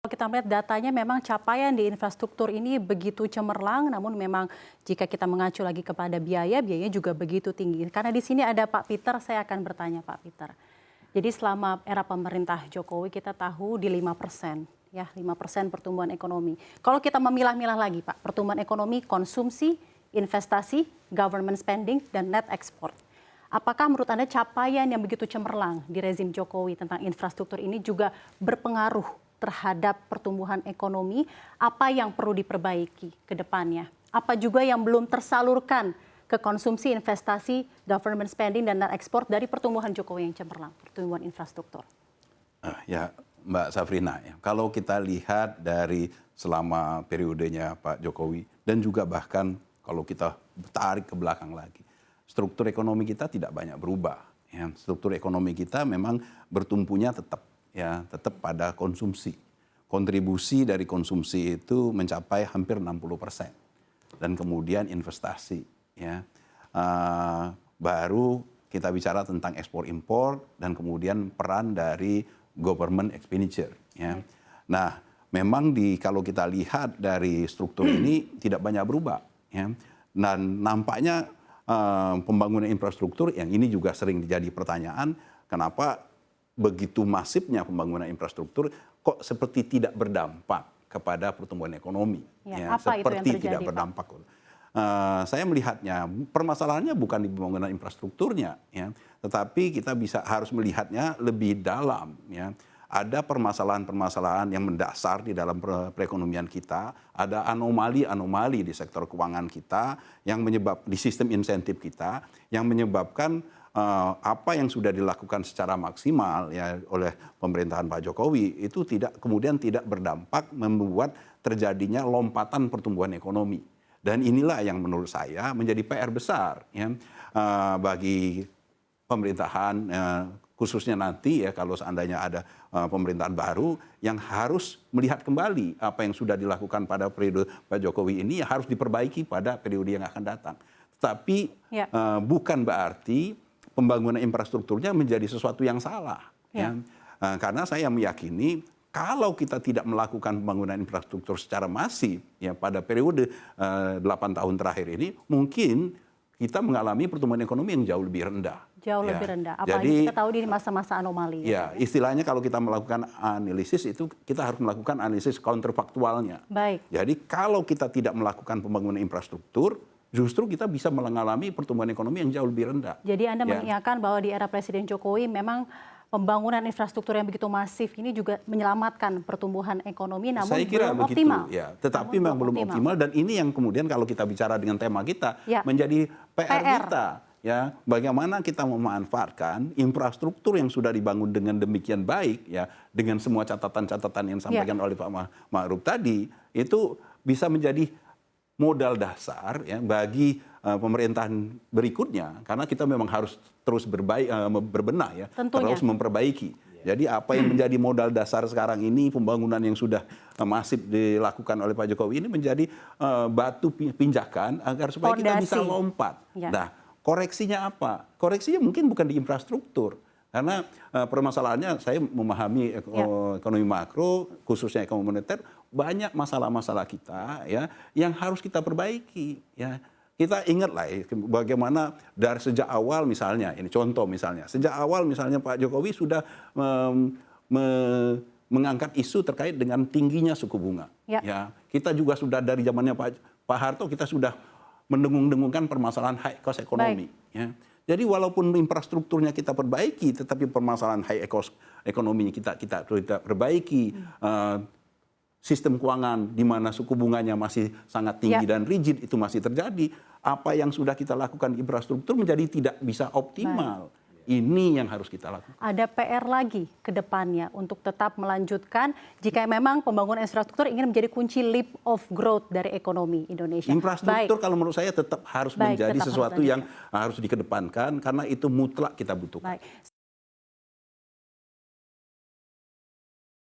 Kita melihat datanya memang capaian di infrastruktur ini begitu cemerlang, namun memang jika kita mengacu lagi kepada biayanya juga begitu tinggi. Karena di sini ada Pak Peter, saya akan bertanya Pak Peter. Jadi selama era pemerintah Jokowi kita tahu di 5%, ya 5% pertumbuhan ekonomi. Kalau kita memilah-milah lagi Pak, pertumbuhan ekonomi, konsumsi, investasi, government spending, dan net export. Apakah menurut Anda capaian yang begitu cemerlang di rezim Jokowi tentang infrastruktur ini juga berpengaruh terhadap pertumbuhan ekonomi? Apa yang perlu diperbaiki ke depannya? Apa juga yang belum tersalurkan ke konsumsi, investasi, government spending, dan net export dari pertumbuhan Jokowi yang cemerlang, pertumbuhan infrastruktur? Ya, Mbak Safrina, ya, kalau kita lihat dari selama periodenya Pak Jokowi dan juga bahkan kalau kita tarik ke belakang lagi, struktur ekonomi kita tidak banyak berubah. Ya. Struktur ekonomi kita memang bertumpunya tetap pada konsumsi. Kontribusi dari konsumsi itu mencapai hampir 60%. Dan kemudian investasi. Ya. Baru kita bicara tentang ekspor impor dan kemudian peran dari government expenditure. Ya. Nah, memang kalau kita lihat dari struktur ini tidak banyak berubah. Ya. Dan nampaknya pembangunan infrastruktur yang ini juga sering jadi pertanyaan, kenapa begitu masifnya pembangunan infrastruktur kok seperti tidak berdampak kepada pertumbuhan ekonomi. Ya, apa seperti itu yang terjadi, tidak berdampak. Saya melihatnya permasalahannya bukan di pembangunan infrastrukturnya, ya, tetapi kita harus melihatnya lebih dalam. Ya. Ada permasalahan-permasalahan yang mendasar di dalam perekonomian kita, ada anomali-anomali di sektor keuangan kita yang di sistem insentif kita yang menyebabkan apa yang sudah dilakukan secara maksimal ya oleh pemerintahan Pak Jokowi itu kemudian tidak berdampak membuat terjadinya lompatan pertumbuhan ekonomi. Dan inilah yang menurut saya menjadi PR besar ya, bagi pemerintahan khususnya nanti ya kalau seandainya ada pemerintahan baru yang harus melihat kembali apa yang sudah dilakukan pada periode Pak Jokowi ini ya harus diperbaiki pada periode yang akan datang. Tapi bukan berarti pembangunan infrastrukturnya menjadi sesuatu yang salah. Ya. Karena saya meyakini kalau kita tidak melakukan pembangunan infrastruktur secara masif ya pada periode 8 tahun terakhir ini, mungkin kita mengalami pertumbuhan ekonomi yang jauh lebih rendah. Jauh lebih rendah, apalagi kita tahu di masa-masa anomali. Ya, istilahnya kalau kita melakukan analisis itu kita harus melakukan analisis counterfaktualnya. Baik. Jadi kalau kita tidak melakukan pembangunan infrastruktur, justru kita bisa mengalami pertumbuhan ekonomi yang jauh lebih rendah. Jadi Anda mengiyakan bahwa di era Presiden Jokowi memang pembangunan infrastruktur yang begitu masif ini juga menyelamatkan pertumbuhan ekonomi, namun saya kira belum begitu, optimal. Ya. Tetapi memang belum optimal dan ini yang kemudian kalau kita bicara dengan tema kita menjadi PR kita. Ya, bagaimana kita memanfaatkan infrastruktur yang sudah dibangun dengan demikian baik, ya, dengan semua catatan-catatan yang disampaikan oleh Pak Ma'ruf tadi, itu bisa menjadi modal dasar ya bagi pemerintahan berikutnya karena kita memang harus terus berbenah ya, terus memperbaiki. Jadi apa yang menjadi modal dasar sekarang ini pembangunan yang sudah masif dilakukan oleh Pak Jokowi ini menjadi batu pinjakan agar supaya kita bisa lompat. Nah, koreksinya apa? Koreksinya mungkin bukan di infrastruktur. Karena permasalahannya saya memahami ekonomi makro, khususnya ekonomi moneter, banyak masalah-masalah kita ya yang harus kita perbaiki. Ya. Kita ingatlah bagaimana dari sejak awal misalnya, ini contoh misalnya, sejak awal misalnya Pak Jokowi sudah mengangkat isu terkait dengan tingginya suku bunga. Ya. Kita juga sudah dari zamannya Pak Harto kita sudah mendengung-dengungkan permasalahan high cost ekonomi. Ya. Jadi walaupun infrastrukturnya kita perbaiki, tetapi permasalahan high cost ekonominya kita perbaiki, sistem keuangan di mana suku bunganya masih sangat tinggi dan rigid itu masih terjadi, apa yang sudah kita lakukan di infrastruktur menjadi tidak bisa optimal. Ini yang harus kita lakukan. Ada PR lagi ke depannya untuk tetap melanjutkan jika memang pembangunan infrastruktur ingin menjadi kunci leap of growth dari ekonomi Indonesia. Infrastruktur kalau menurut saya tetap harus menjadi sesuatu yang harus dikedepankan karena itu mutlak kita butuhkan.